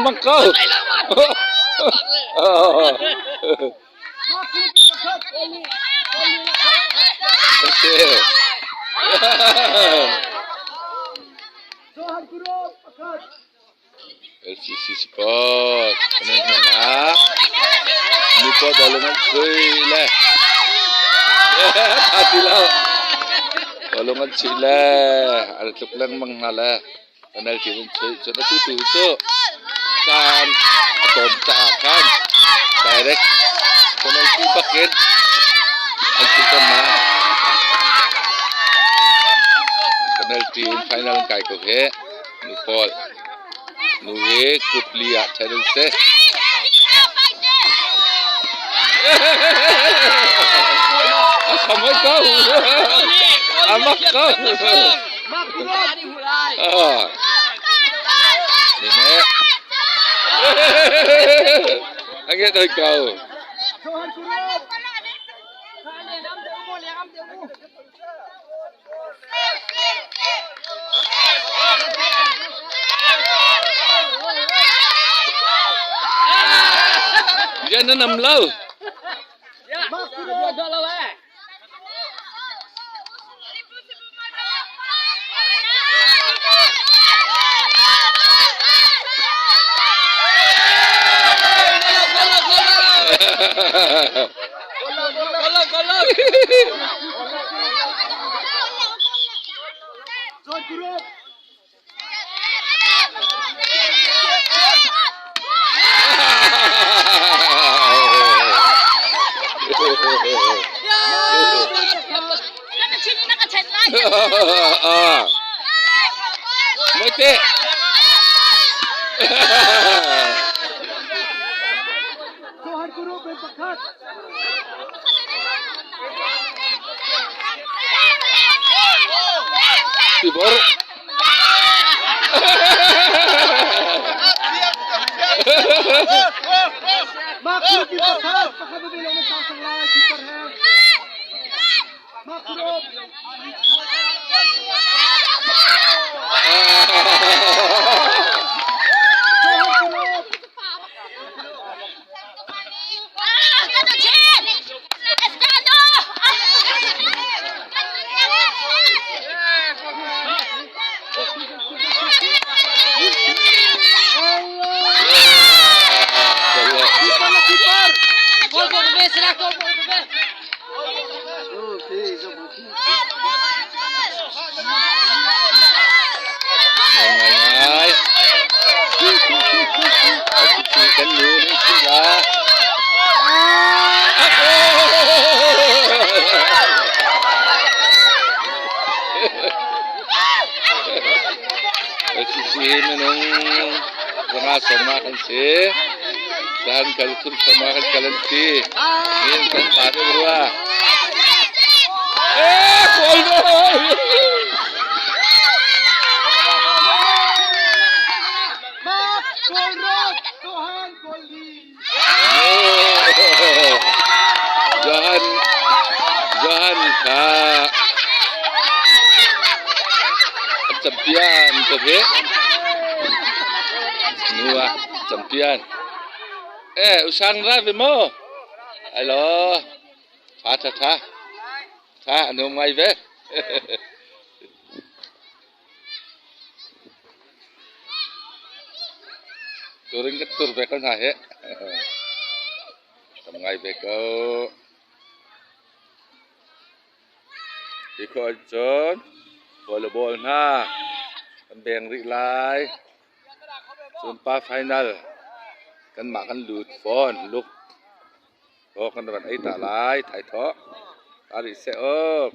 mang kau. LCC Sport. Kenapa? Lupa balongan cuy lah. Hati lah. Balongan cuy lah. Ada tuklang menghala. Kenal cuy cuy. Sudah tu. Kan atau cakan. Direct. Kenal cuy paket. Kita mah. Kenal team final kai ko he. Nupol. Nuhe kuplia channel se. Amak kau. Amak kau. Ini. Angkat dah kau. Jangan enam lau. Mak sudah dua lau Golok. Mete. Tuhan guru berpekat. Tibor. Makro berpekat. Pakai mobil yang pasang lagi kiper है. Makro. Kan lu ni sila. Sisi menung pengasam makan si, dan kalau tu samakan kalian si, ini kan pada berua. Gol! Tuhan Goldi. Jangan kak. Champion tu he. Nuah champion. Usang ra mo. Hello. Tha anu mai ve. Turing ketur bekal sahe. Samngai bekal. Ikut John. Volleyball na. Kembang rik lai. Sumpa final. Kan makan lut phone look. Kok kan ban ai ta lai thai tho. Ari se op.